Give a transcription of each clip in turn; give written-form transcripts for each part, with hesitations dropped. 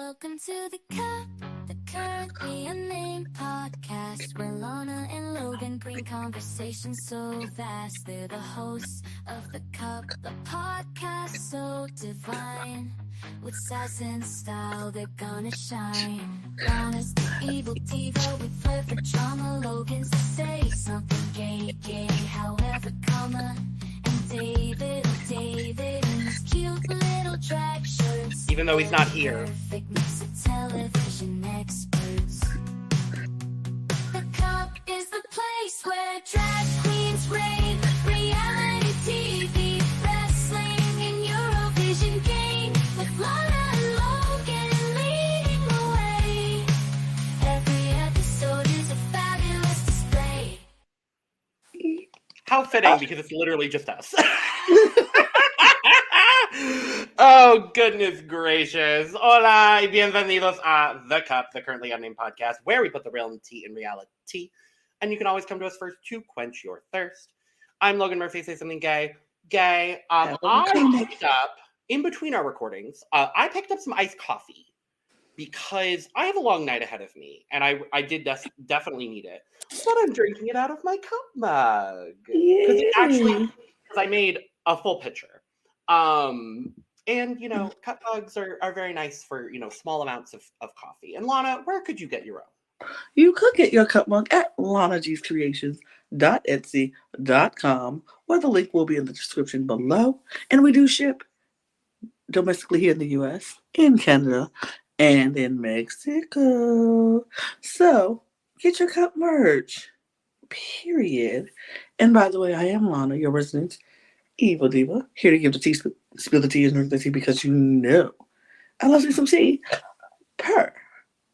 Welcome to the Currently Unnamed Podcast, where Lana and Logan bring conversation so vast. They're the hosts of the podcast so divine. With sass and style, they're gonna shine. Lana's the evil diva with flair for drama. Logan's to say something gay, however, comma. And David in his cute little drag shirts. Even though he's not here. Perfect mix of television experts. The Cup is the place where drag queens reign. Reality TV, wrestling, and Eurovision game. With Lana and Logan leading the way. Every episode is a fabulous display. How fitting, because it's literally just us. Oh, goodness gracious. Hola, y bienvenidos a The Cup, the Currently Unnamed Podcast, where we put the real tea in reality. And you can always come to us first to quench your thirst. I'm Logan Murphy, say something gay. I picked up, in between our recordings, I picked up some iced coffee. Because I have a long night ahead of me, and I did definitely need it. But I'm drinking it out of my cup mug. Because I made a full pitcher. And, you know, cup mugs are very nice for, you know, small amounts of coffee. And Lana, where could you get your own? You could get your cup mug at lanagcreations.etsy.com, where the link will be in the description below. And we do ship domestically here in the U.S., in Canada, and in Mexico. So get your cup merch, period. And by the way, I am Lana, your resident evil diva, here to give the tea, spill the tea and drink the tea, because you know I love me some tea.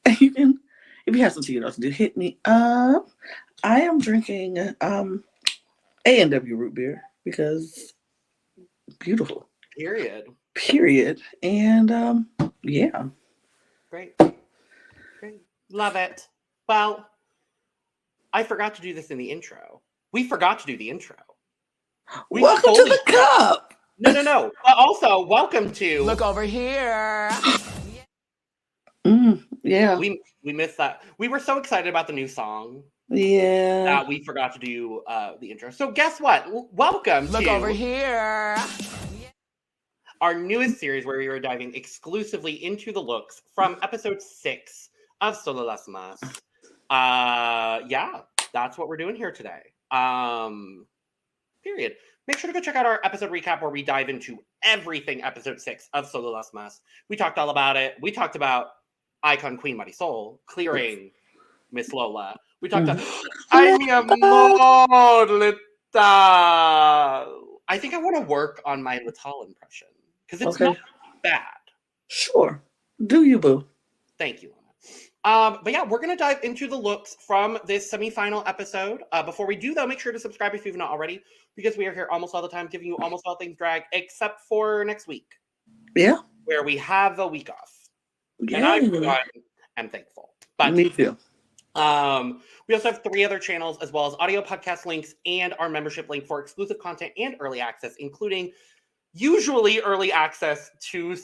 And you can, if you have some tea, you know what to do, hit me up. I am drinking A&W root beer because beautiful. Period. And yeah. Great. Love it. Well, I forgot to do this in the intro. We forgot to do the intro. Welcome to the cup. No. But also, welcome to Look over here. Yeah. We missed that. We were so excited about the new song. Yeah. That we forgot to do the intro. So guess what? Welcome Look to over here. Our newest series, where we are diving exclusively into the looks from episode 6 of Soro Nasty. Yeah, that's what we're doing here today. Period. Make sure to go check out our episode recap, where we dive into everything episode 6 of Soro Nasty. We talked all about it. We talked about icon Queen Marisol clearing Miss Lola. We talked about Ay mi amor, Lital. I think I want to work on my Lital impression, because it's not bad. Sure. Do you, boo? Thank you, Lana. But yeah, we're going to dive into the looks from this semi-final episode. Before we do, though, make sure to subscribe if you've not already, because we are here almost all the time, giving you almost all things drag, except for next week. Yeah. Where we have a week off. Yeah. And I'm thankful. But me too. We also have 3 other channels, as well as audio podcast links and our membership link for exclusive content and early access, including usually early access to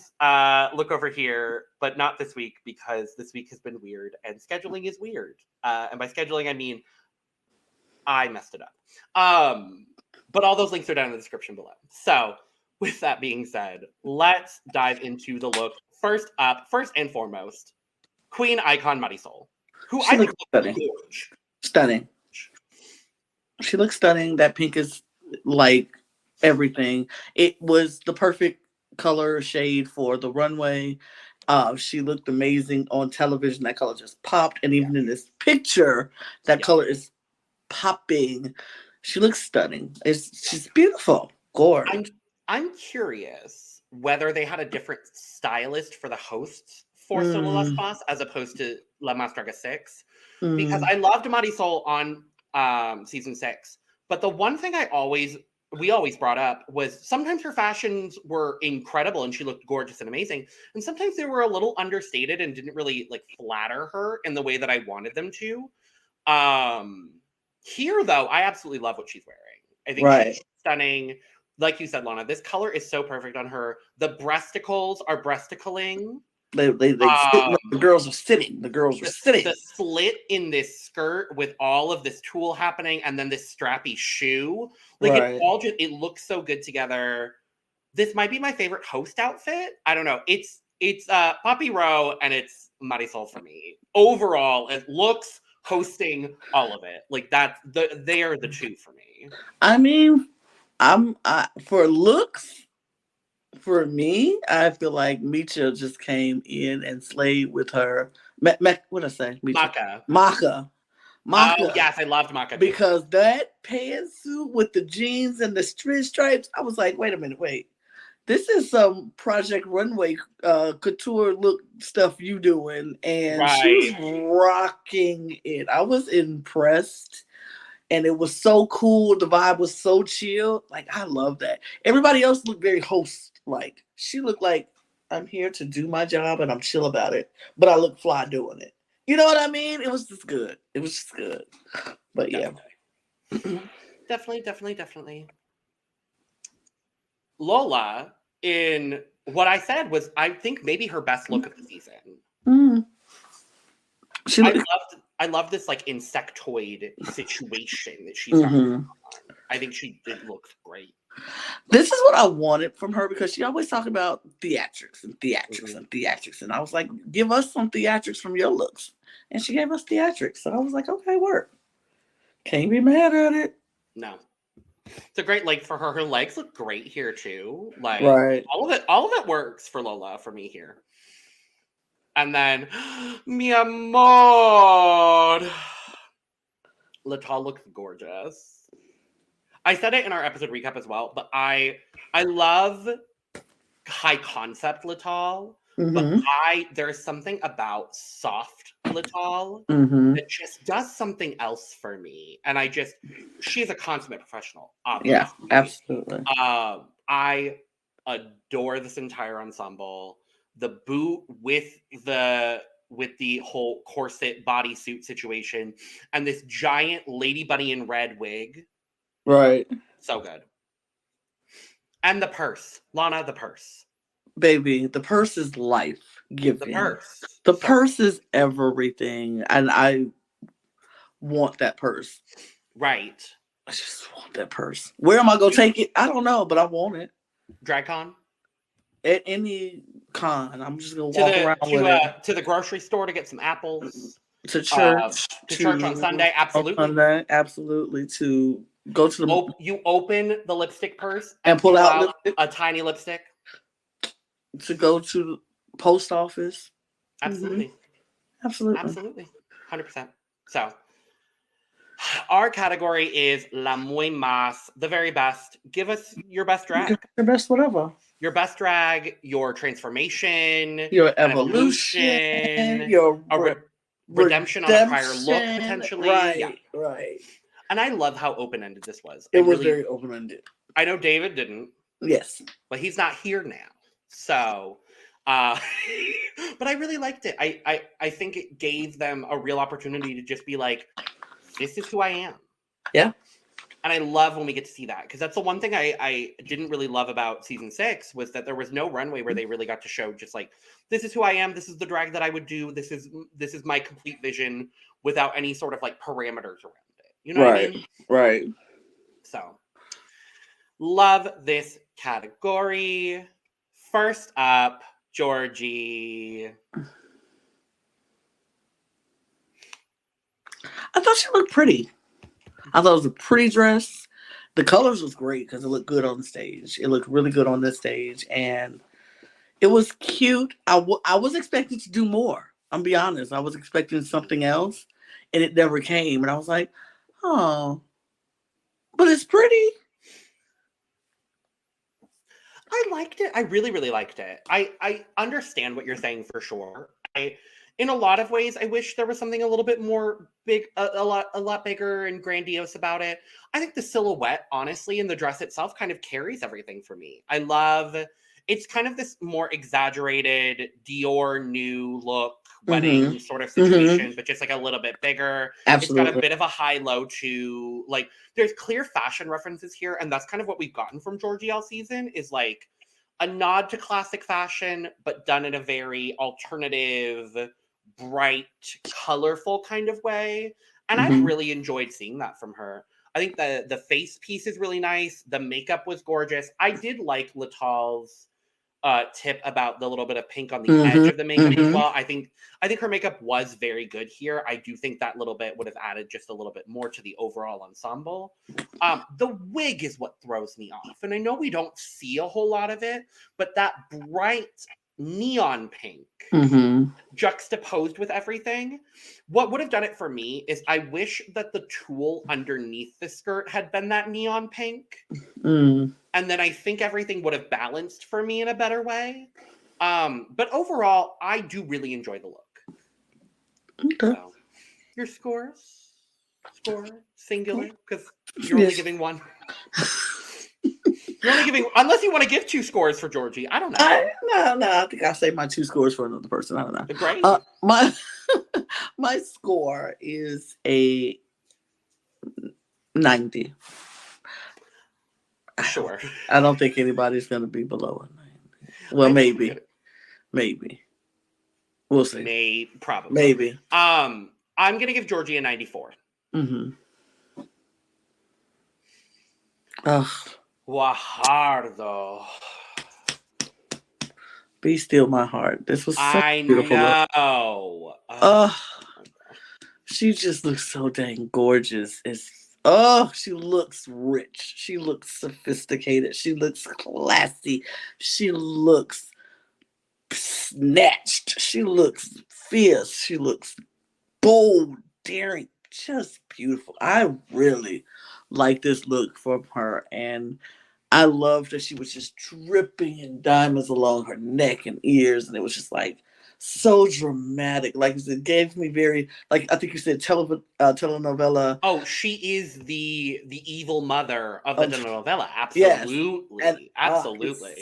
Look Over Here, but not this week, because this week has been weird and scheduling is weird. And by scheduling, I mean I messed it up. But all those links are down in the description below. So with that being said, let's dive into the look. First and foremost, Queen Icon Marisol, who I think looks stunning. She looks stunning. That pink is like everything. It was the perfect color shade for the runway. She looked amazing on television. That color just popped. And even in this picture, that color is popping. She looks stunning. She's beautiful. Gorgeous. I'm curious whether they had a different stylist for the hosts for Soro Nasty as opposed to La Mas Draga 6. Because I loved Marisol on season 6. But the one thing we always brought up was sometimes her fashions were incredible and she looked gorgeous and amazing. And sometimes they were a little understated and didn't really like flatter her in the way that I wanted them to. Here, though, I absolutely love what she's wearing. I think she's stunning. Like you said, Lana, this color is so perfect on her. The breasticles are breasticling. They the girls are sitting. The girls are sitting. The slit in this skirt with all of this tulle happening, and then this strappy shoe. Like it looks so good together. This might be my favorite host outfit. I don't know. It's Poppy Rowe and it's Marisol for me. Overall, it looks, hosting, all of it. Like they are the two for me. I mean, for looks. For me, I feel like Micha just came in and slayed with her. What did I say? Maka. Oh, yes, I loved Maka too. Because that pantsuit with the jeans and the stripes, I was like, wait a minute, this is some Project Runway couture look stuff you doing, and she's rocking it. I was impressed. And it was so cool. The vibe was so chill. Like, I love that. Everybody else looked very host-like. She looked like, I'm here to do my job and I'm chill about it. But I look fly doing it. You know what I mean? It was just good. But yeah. Definitely. Lola, in what I said was, I think, maybe her best look of the season. Mm. I love this like insectoid situation that she's on. I think it looks great. This is what I wanted from her, because she always talked about theatrics and theatrics. And I was like, give us some theatrics from your looks. And she gave us theatrics. So I was like, okay, work. Can't be mad at it. No. It's a great, like, for her legs look great here too. Like, all of it works for Lola for me here. And then, mi amor, Latal looks gorgeous. I said it in our episode recap as well, but I love high concept Latal, but there's something about soft Latal that just does something else for me. And she's a consummate professional, obviously. Yeah, absolutely. I adore this entire ensemble. The boot with the whole corset bodysuit situation, and this giant Lady Bunny in red wig. Right. So good. And the purse. Lana, the purse. Baby, the purse is life giving. The purse. Purse is everything. And I want that purse. Right. I just want that purse. Where am I going to take it? I don't know, but I want it. DragCon? At any con. I'm just going to walk around with it. To the grocery store to get some apples. To church. To church on Sunday. Absolutely. On Sunday, absolutely. To go to the... You open the lipstick purse and pull out a tiny lipstick. To go to the post office. Absolutely. Absolutely. 100%. So, our category is La Muy Mas, the very best. Give us your best drag. Your best whatever. Your best drag, your transformation, your evolution, your redemption on a prior look, potentially. Right. And I love how open-ended this was. It was very open-ended. I know David didn't. Yes. But he's not here now. So, but I really liked it. I think it gave them a real opportunity to just be like, this is who I am. Yeah. And I love when we get to see that, because that's the one thing I didn't really love about season 6 was that there was no runway where they really got to show just like, this is who I am. This is the drag that I would do. This is my complete vision without any sort of like parameters around it. You know what I mean? Right. So, love this category. First up, Georgie. I thought she looked pretty. I thought it was a pretty dress. The colors was great because it looked good on the stage. It looked really good on the stage, and it was cute. I was expecting to do more. I'm be honest. I was expecting something else, and it never came. And I was like, oh, but it's pretty. I liked it. I really, really liked it. I understand what you're saying for sure. In a lot of ways, I wish there was something a little bit more big, a lot bigger and grandiose about it. I think the silhouette, honestly, and the dress itself kind of carries everything for me. I love, it's kind of this more exaggerated Dior new look wedding sort of situation, but just like a little bit bigger. Absolutely. It's got a bit of a high-low to, like, there's clear fashion references here, and that's kind of what we've gotten from Georgie all season, is like, a nod to classic fashion, but done in a very alternative, bright, colorful kind of way. And I really enjoyed seeing that from her. I think the face piece is really nice. The makeup was gorgeous. I did like Latal's tip about the little bit of pink on the edge of the makeup as well. I think her makeup was very good here. I do think that little bit would have added just a little bit more to the overall ensemble. The wig is what throws me off. And I know we don't see a whole lot of it, but that bright neon pink juxtaposed with everything, what would have done it for me is I wish that the tulle underneath the skirt had been that neon pink, and then I think everything would have balanced for me in a better way. But overall, I do really enjoy the look. So, your score singular, because you're only giving one. You're only giving, unless you want to give 2 scores for Georgie. I don't know. No. I think I saved my 2 scores for another person. I don't know. Great. My score is a 90. Sure. I don't think anybody's going to be below a 90. Well, maybe. We'll see. Probably. Maybe. I'm going to give Georgie a 94. Ugh. Gvajardo. Be still my heart. This was so beautiful. I know. She just looks so dang gorgeous. She looks rich. She looks sophisticated. She looks classy. She looks snatched. She looks fierce. She looks bold, daring, just beautiful. I really like this look from her, and I loved that she was just dripping in diamonds along her neck and ears, and it was just like so dramatic. Like it gave me very, like I think you said telenovela. Oh, she is the evil mother of the telenovela. Absolutely, yes. Absolutely.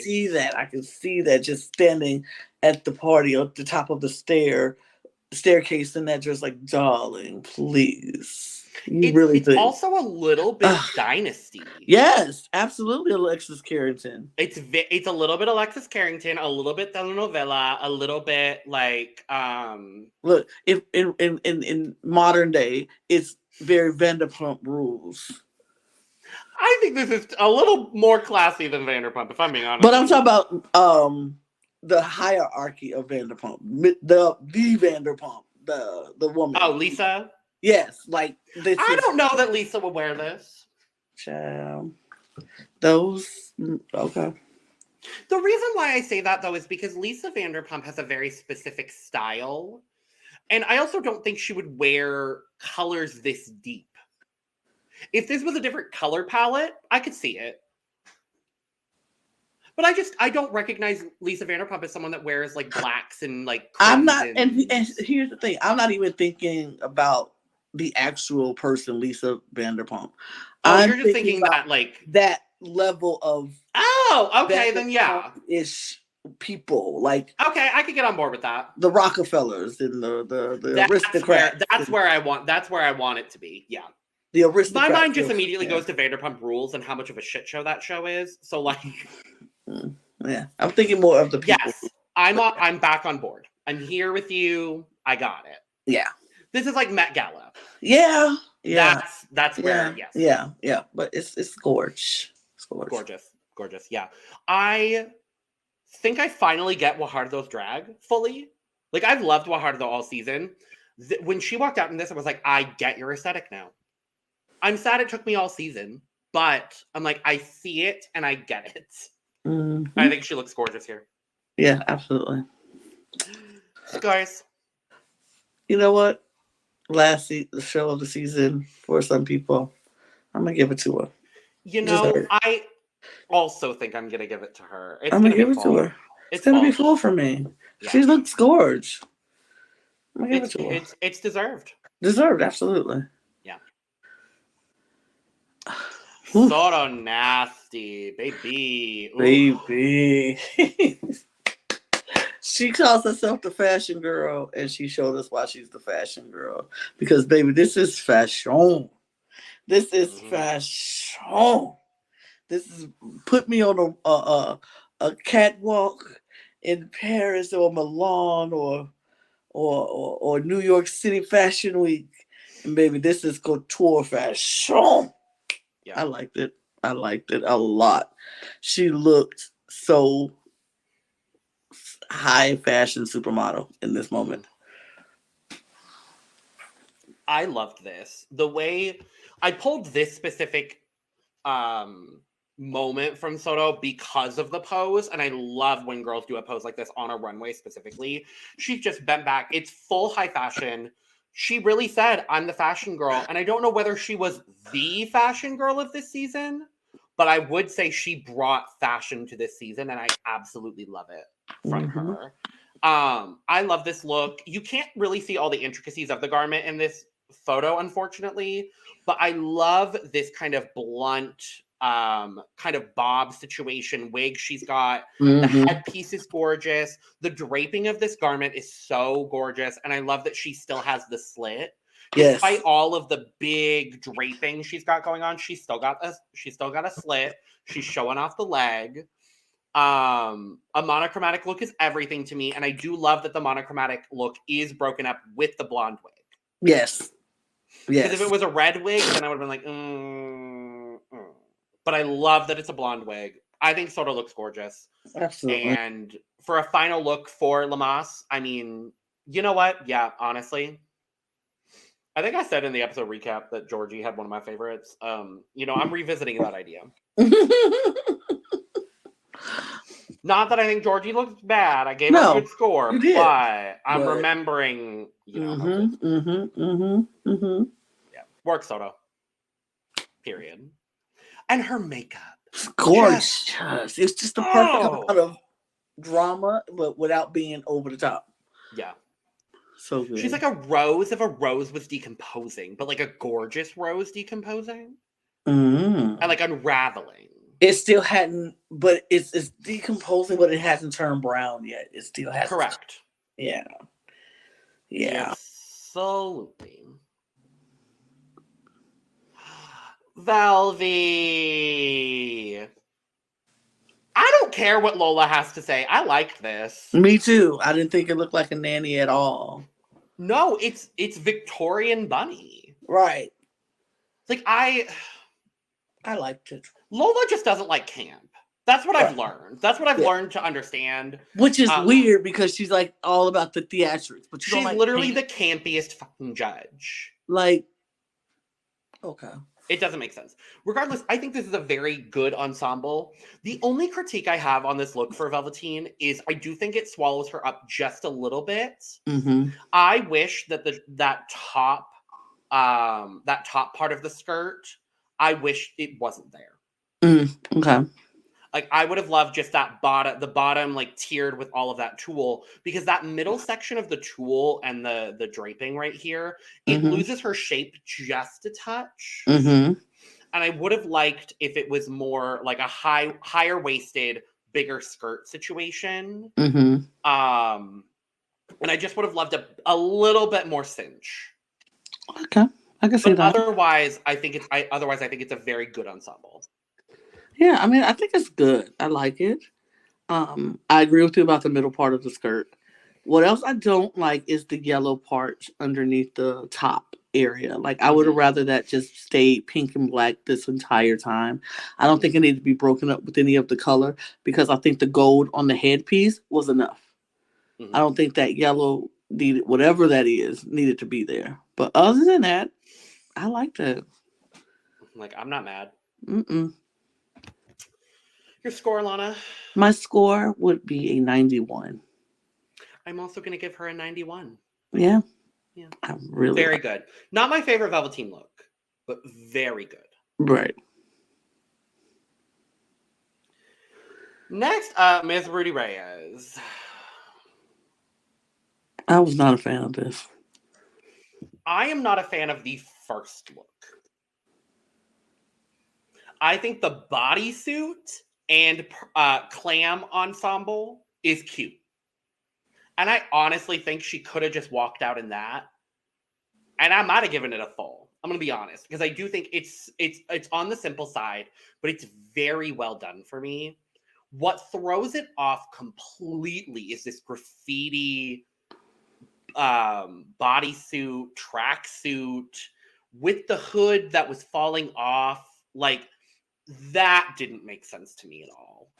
I can see that just standing at the party at the top of the staircase in that dress, like, darling, please. It's also a little bit Dynasty. Yes, absolutely, Alexis Carrington. It's a little bit Alexis Carrington, a little bit telenovela, a little bit like Look, if in modern day, it's very Vanderpump Rules. I think this is a little more classy than Vanderpump, if I'm being honest. But I'm talking about the hierarchy of Vanderpump, the Vanderpump, the woman. Oh, Lisa. Yes, like this. I don't know that Lisa would wear this. Child. Okay. The reason why I say that, though, is because Lisa Vanderpump has a very specific style. And I also don't think she would wear colors this deep. If this was a different color palette, I could see it. But I don't recognize Lisa Vanderpump as someone that wears like blacks and like. I'm not, and here's the thing: I'm not even thinking about the actual person, Lisa Vanderpump. You're just thinking that like that level of. Oh, okay, then yeah. Ish people like. Okay, I could get on board with that. The Rockefellers and the aristocrats. That's where I want it to to be. Yeah. The aristocrats. My mind just immediately goes to Vanderpump Rules and how much of a shit show that show is. So like. Yeah, I'm thinking more of the people. Yes, I'm back on board. I'm here with you. I got it. Yeah. This is like Met Gala. Yeah. That's where, yes. Yeah. But it's gorgeous. Gorgeous. Yeah. I think I finally get Gvajardo's drag fully. Like, I've loved Gvajardo all season. When she walked out in this, I was like, I get your aesthetic now. I'm sad it took me all season, but I'm like, I see it and I get it. Mm-hmm. I think she looks gorgeous here. Yeah, absolutely. Guys. You know what? The show of the season for some people, I'm going to give it to her. You know, I also think I'm going to give it to her. I'm going to give it to her. It's going to be full for me. Yeah. She looks gorgeous. I'm going to give it to her. It's deserved. Deserved, absolutely. Yeah. Soro Nasty, baby. Ooh. Baby. She calls herself the fashion girl, and she showed us why she's the fashion girl. Because, baby, this is fashion. This is fashion. This is put me on a catwalk in Paris or Milan or New York City Fashion Week. And baby, this is couture fashion. Yeah. I liked it. I liked it a lot. She looked so high fashion supermodel in this moment. I loved this. The way I pulled this specific moment from Soro because of the pose, and I love when girls do a pose like this on a runway specifically. She's just bent back. It's full high fashion. She really said, I'm the fashion girl. And I don't know whether she was the fashion girl of this season, but I would say she brought fashion to this season, and I absolutely love it from her. I love this look. You can't really see all the intricacies of the garment in this photo, unfortunately, but I love this kind of blunt, kind of bob situation wig she's got. The headpiece is gorgeous. The draping of this garment is so gorgeous, and I love that she still has the slit. Despite all of the big draping she's got going on, she's still got a slit. She's showing off the leg. A monochromatic look is everything to me, and I do love that the monochromatic look is broken up with the blonde wig. Yes. Because if it was a red wig, then I would have been like, But I love that it's a blonde wig. I think Soro looks gorgeous. Absolutely. And for a final look for Muy Mas, I mean, you know what? Yeah, honestly. I think I said in the episode recap that Georgie had one of my favorites. I'm revisiting that idea. Not that I think Georgie looks bad. I gave her a good score, but I'm remembering, Yeah. Work Soro. Period. And her makeup. Gorgeous. It's just the perfect amount of drama, but without being over the top. Yeah. So good. She's like a rose if a rose was decomposing, but like a gorgeous rose decomposing. And like unraveling. It still hadn't, but it's decomposing, but it hasn't turned brown yet. It still hasn't. Correct. Yeah. Yeah. Absolutely. Velvy. I don't care what Lola has to say. I liked this. Me too. I didn't think it looked like a nanny at all. No, it's Victorian bunny. Right. Like I liked it. Lola just doesn't like camp. That's what I've learned. That's what I've learned to understand. Which is weird because she's like all about the theatrics, but she's literally the campiest fucking judge. Like, okay. It doesn't make sense. Regardless, I think this is a very good ensemble. The only critique I have on this look for Velvetine is I do think it swallows her up just a little bit. I wish that that top part of the skirt, I wish it wasn't there. Okay. Like I would have loved just the bottom like tiered with all of that tulle, because that middle section of the tulle and the draping right here, it loses her shape just a touch. And I would have liked if it was more like a higher waisted, bigger skirt situation. And I just would have loved a little bit more cinch. Okay, I can see that. Otherwise, I think it's a very good ensemble. Yeah, I mean, I think it's good. I like it. I agree with you about the middle part of the skirt. What else I don't like is the yellow part underneath the top area. Like, I would have rather that just stayed pink and black this entire time. I don't think it needed to be broken up with any of the color, because I think the gold on the headpiece was enough. I don't think that yellow needed, whatever that is, needed to be there. But other than that, I liked it. Like, I'm not mad. Your score, Lana? My score would be a 91. I'm also going to give her a 91. Yeah. I'm really very good. Not my favorite Velvetine look, but very good. Right. Next up, Ms. Rudy Reyes. I was not a fan of this. I am not a fan of the first look. I think the bodysuit and clam ensemble is cute. And I honestly think she could have just walked out in that. And I might have given it a full. I'm going to be honest. Because I do think it's on the simple side, but it's very well done for me. What throws it off completely is this graffiti bodysuit, tracksuit with the hood that was falling off. Like, that didn't make sense to me at all.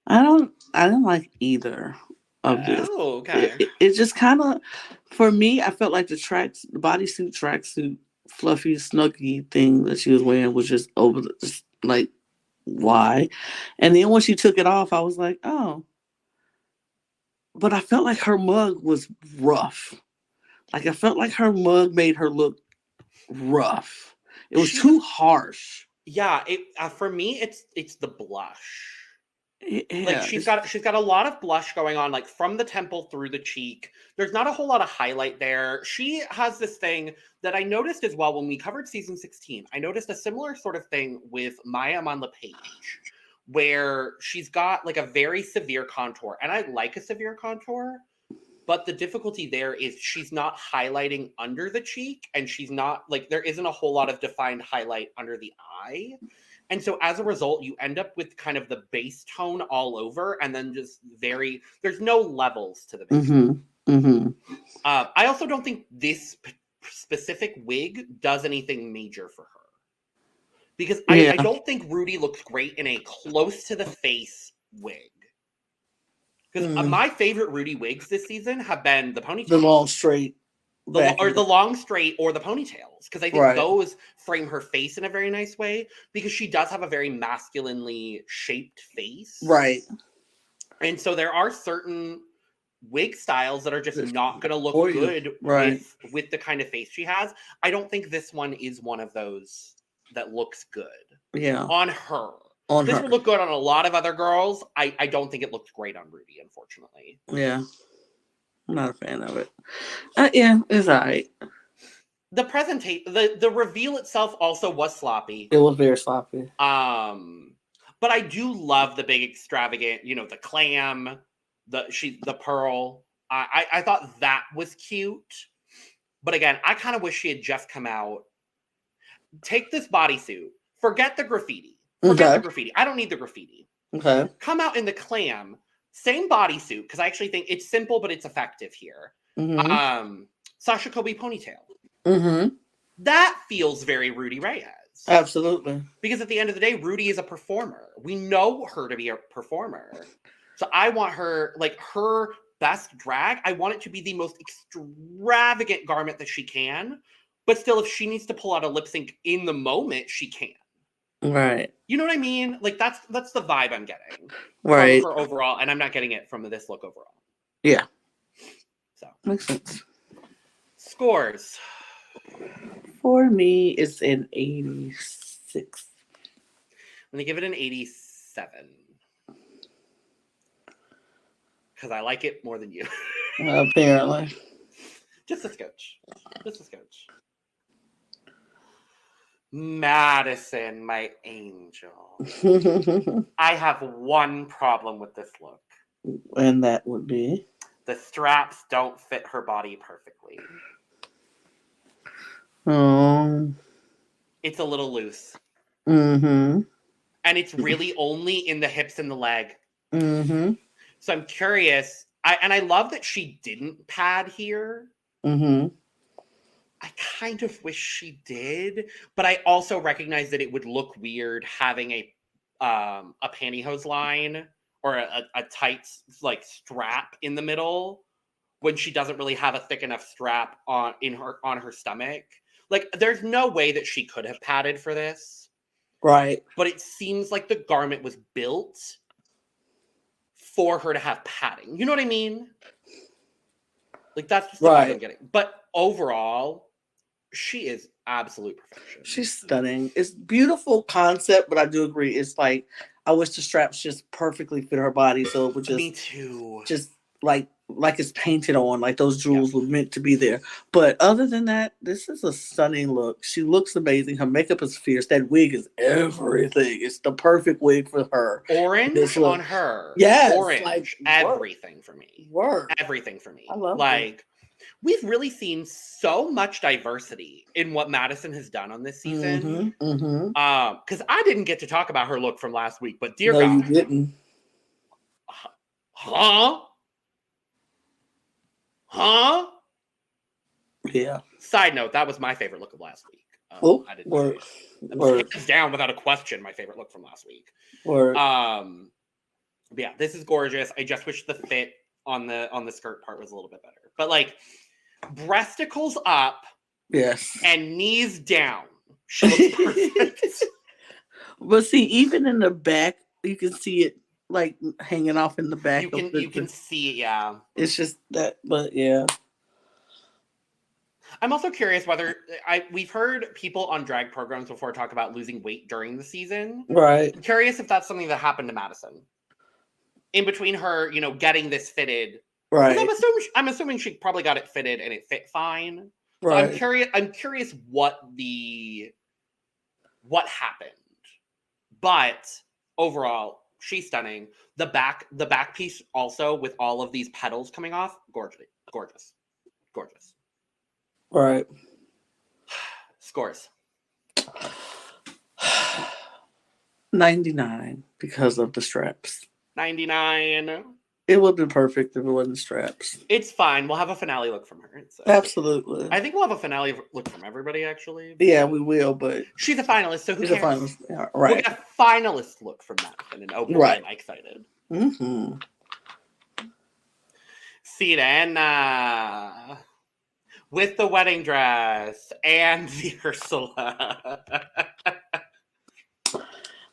I don't like either of this. Oh, okay. It just kind of, for me, I felt like the bodysuit, tracksuit, fluffy, snuggy thing that she was wearing was just over the, just like, why? And then when she took it off, I was like, oh. But I felt like her mug was rough. Like, I felt like her mug made her look rough. It was too harsh. Yeah, for me, it's the blush. Yeah, like she's got a lot of blush going on, like from the temple through the cheek. There's not a whole lot of highlight there. She has this thing that I noticed as well when we covered season 16. I noticed a similar sort of thing with Maya on the page, where she's got like a very severe contour, and I like a severe contour, but the difficulty there is she's not highlighting under the cheek, and she's not like, there isn't a whole lot of defined highlight under the eye. And so as a result, you end up with kind of the base tone all over, and then just there's no levels to the base tone. I also don't think this specific wig does anything major for her. Because I don't think Rudy looks great in a close to the face wig. Because my favorite Rudy wigs this season have been the ponytails. The long straight. The long straight or the ponytails, because I think those frame her face in a very nice way, because she does have a very masculinely shaped face. Right. And so there are certain wig styles that are just not going to look good with the kind of face she has. I don't think this one is one of those that looks good. Yeah. On her. This would look good on a lot of other girls. I don't think it looks great on Rudy, unfortunately. Yeah. I'm not a fan of it. Yeah, it's all right. The presentation, the reveal itself also was sloppy. It was very sloppy. But I do love the big extravagant, the clam, the pearl. I thought that was cute. But again, I kind of wish she had just come out. Take this bodysuit. Forget the graffiti. The graffiti. I don't need the graffiti. Okay. Come out in the clam. Same bodysuit, because I actually think it's simple, but it's effective here. Sasha Kobe ponytail. That feels very Rudy Reyes. Absolutely. Because at the end of the day, Rudy is a performer. We know her to be a performer. So I want her, like, her best drag, I want it to be the most extravagant garment that she can. But still, if she needs to pull out a lip sync in the moment, she can. Right. You know what I mean? Like, that's the vibe I'm getting. Right. From her overall, and I'm not getting it from this look overall. Yeah. So. Makes sense. Scores. For me, it's an 86. I'm going to give it an 87. Because I like it more than you. Apparently. Just a scotch. Madison, my angel. I have one problem with this look. And that would be? The straps don't fit her body perfectly. It's a little loose. And it's really only in the hips and the leg. So I'm curious. I love that she didn't pad here. I kind of wish she did, but I also recognize that it would look weird having a pantyhose line or a tight like strap in the middle when she doesn't really have a thick enough strap on her stomach. Like, there's no way that she could have padded for this. Right. But it seems like the garment was built for her to have padding. You know what I mean? Like, that's just the vibe I'm getting. But overall, she is absolute perfection. She's stunning. It's beautiful concept, but I do agree. It's like, I wish the straps just perfectly fit her body, so it would just... Me too. Just like it's painted on, like those jewels were meant to be there. But other than that, this is a stunning look. She looks amazing. Her makeup is fierce. That wig is everything. It's the perfect wig for her. Orange on her. Yes. Orange. Like, everything for me. Word. Everything for me. I love like, we've really seen so much diversity in what Madison has done on this season. Because I didn't get to talk about her look from last week, but dear no, God. you didn't. Huh? Yeah. Side note, that was my favorite look of last week. I didn't word. hands down, without a question, my favorite look from last week. Word. But yeah, this is gorgeous. I just wish the fit on the skirt part was a little bit better. But like, breasticles up, yes, and knees down. She looks perfect. But see, even in the back, you can see it like hanging off in the back. You can see it, yeah. It's just that, but yeah. I'm also curious whether we've heard people on drag programs before talk about losing weight during the season. Right. I'm curious if that's something that happened to Madison. In between her, getting this fitted. Right. I'm assuming she probably got it fitted and it fit fine. So right. I'm curious what happened. But overall, she's stunning. The back piece also with all of these petals coming off, gorgeous. Right. Scores. 99 because of the straps. 99. It would have been perfect if it wasn't straps. It's fine. We'll have a finale look from her. Absolutely. I think we'll have a finale look from everybody, actually. Yeah, we will, but... She's a finalist, so who cares? A finalist. Yeah, right. We'll get a finalist look from Madison, and oh boy, right. am I excited. Mm-hmm. Sirena. With the wedding dress and the Ursula.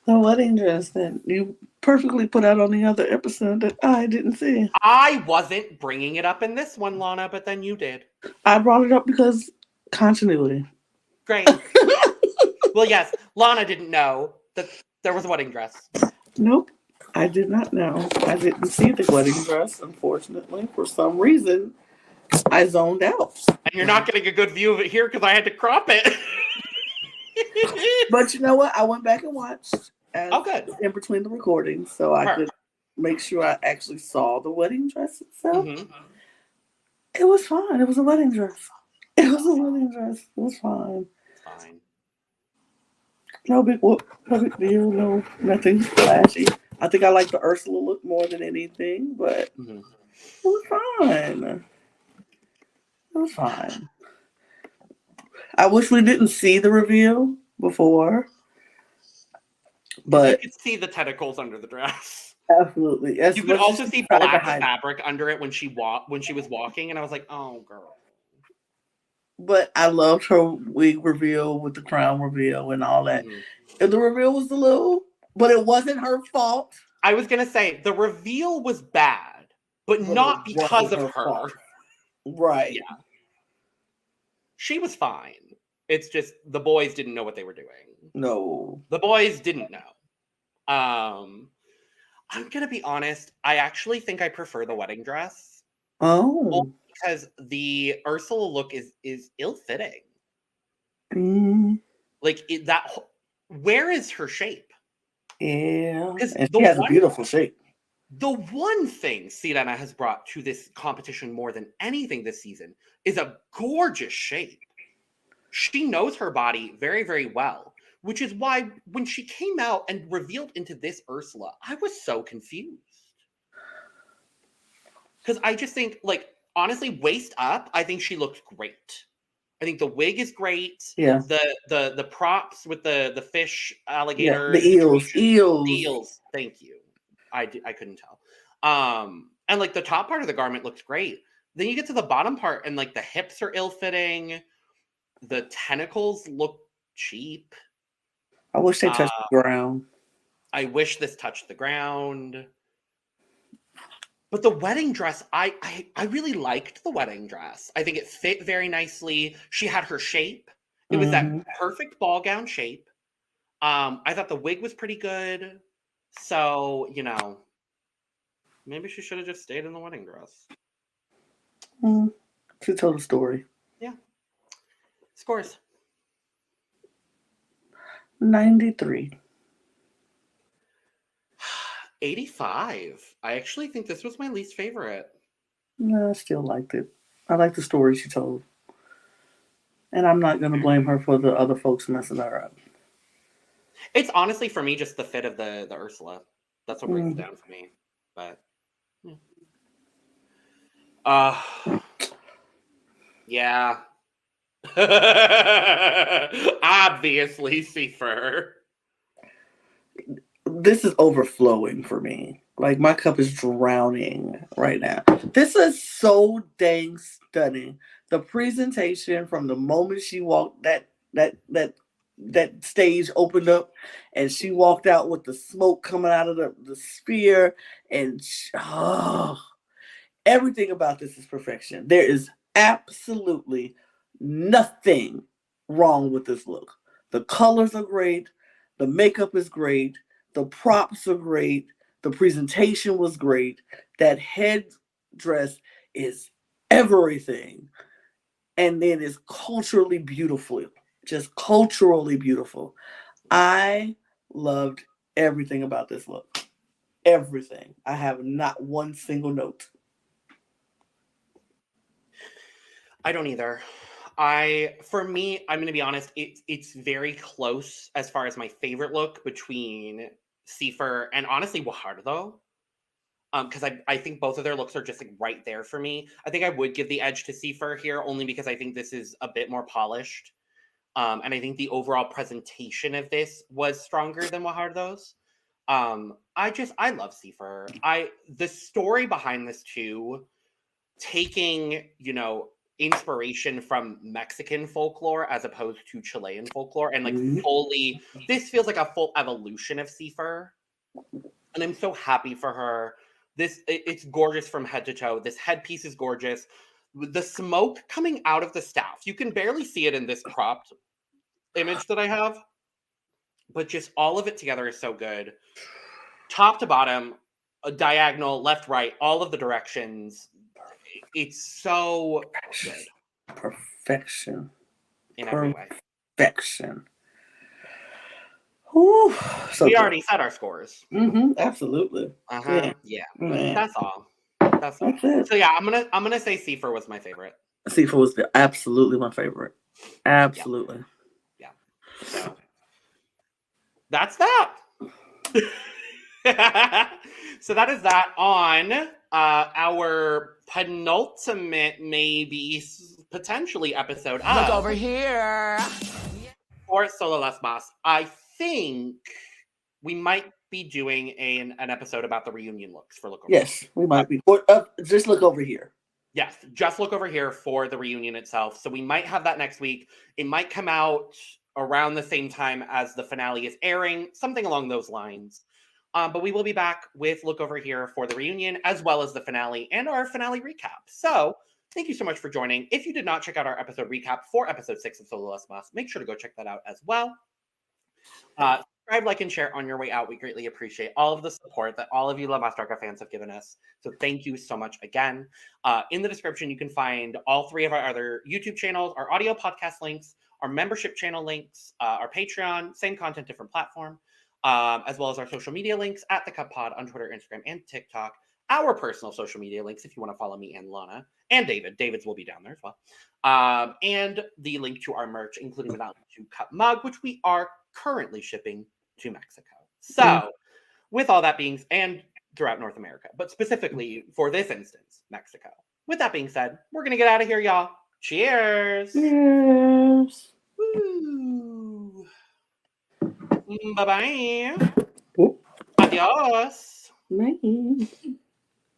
The wedding dress that you perfectly put out on the other episode that I didn't see. I wasn't bringing it up in this one, Lana, but then you did. I brought it up because continuity. Great. Well, yes, Lana didn't know that there was a wedding dress. Nope, I did not know. I didn't see the wedding dress, unfortunately. For some reason, I zoned out. And you're not getting a good view of it here because I had to crop it. But you know what? I went back and watched good. In between the recordings, so I could make sure I actually saw the wedding dress itself. Mm-hmm. It was fine. It was a wedding dress. It was fine. Fine. No big deal. No, nothing flashy. I think I like the Ursula look more than anything, but it was fine. It was fine. I wish we didn't see the reveal before, but you could see the tentacles under the dress. Absolutely. You could also see black fabric under it when she was walking, and I was like, "Oh, girl." But I loved her wig reveal with the crown reveal and all that. Mm-hmm. And the reveal was a little, but it wasn't her fault. I was gonna say the reveal was bad, but not because of her. Fault. Right. Yeah. She was fine. It's just the boys didn't know what they were doing. No. The boys didn't know. I'm gonna be honest. I actually think I prefer the wedding dress. Oh. Because the Ursula look is ill-fitting. Like where is her shape? Yeah. And she has a beautiful shape. The one thing Sirena has brought to this competition more than anything this season is a gorgeous shape. She knows her body very, very well, which is why when she came out and revealed into this Ursula, I was so confused. Because I just think, like, honestly, waist up, I think she looked great. I think the wig is great. Yeah. The props with the fish, alligator. Yeah, the eels. Thank you. I couldn't tell. And like the top part of the garment looks great. Then you get to the bottom part and like the hips are ill-fitting. The tentacles look cheap. I wish they touched the ground. I wish this touched the ground. But the wedding dress, I really liked the wedding dress. I think it fit very nicely. She had her shape. It was that perfect ball gown shape. I thought the wig was pretty good. So, maybe she should have just stayed in the wedding dress. She told a story. Yeah. Scores. 93. 85. I actually think this was my least favorite. No, I still liked it. I like the story she told. And I'm not going to blame her for the other folks messing her up. It's honestly, for me, just the fit of the Ursula. That's what breaks it down for me. But, yeah. Obviously, C-Pher. This is overflowing for me. Like, my cup is drowning right now. This is so dang stunning. The presentation from the moment she walked, that stage opened up and she walked out with the smoke coming out of the sphere, and everything about this is perfection. There is absolutely nothing wrong with this look. The colors are great. The makeup is great. The props are great. The presentation was great. That headdress is everything. And then it's culturally beautiful. Just culturally beautiful. I loved everything about this look. Everything. I have not one single note. I don't either. For me, I'm going to be honest, it's very close as far as my favorite look between C-Pher and honestly Gvajardo. Because I think both of their looks are just like right there for me. I think I would give the edge to C-Pher here only because I think this is a bit more polished. And I think the overall presentation of this was stronger than Gvajardo's. I love C-Pher. The story behind this too, taking, inspiration from Mexican folklore as opposed to Chilean folklore, and like fully, this feels like a full evolution of C-Pher. And I'm so happy for her. It's gorgeous from head to toe. This headpiece is gorgeous. The smoke coming out of the staff, you can barely see it in this cropped image that I have, but just all of it together is so good. Top to bottom, a diagonal, left, right, all of the directions. It's so good. Perfection. In every way. Perfection. Whew, so we good. already set our scores. Absolutely. Yeah. Man. That's all. That's it. So yeah, I'm gonna say C-Pher was my favorite. C-Pher was absolutely my favorite. Absolutely. Yeah. So that's that. So that is that on our penultimate, maybe potentially episode of Look over here. For Soro Nasty. I think we might be doing an episode about the reunion looks for Look Over Here. Yes, we might be. Just look over here. Yes, just look over here for the reunion itself. So we might have that next week. It might come out around the same time as the finale is airing, something along those lines. But we will be back with Look Over Here for the reunion, as well as the finale and our finale recap. So thank you so much for joining. If you did not check out our episode recap for episode 6 of Soro Nasty, make sure to go check that out as well. Subscribe, like, and share on your way out. We greatly appreciate all of the support that all of you La Mas Draga fans have given us. So thank you so much again. In the description, you can find all 3 of our other YouTube channels, our audio podcast links, our membership channel links, our Patreon, same content, different platform, as well as our social media links at The Cup Pod on Twitter, Instagram, and TikTok. Our personal social media links if you want to follow me and Lana and David. David's will be down there as well. And the link to our merch, including the to Cup mug, which we are currently shipping to Mexico. So with all that being, and throughout North America, but specifically for this instance, Mexico. With that being said, we're going to get out of here, y'all. Cheers. Cheers. Woo. Bye-bye. Adios. Bye.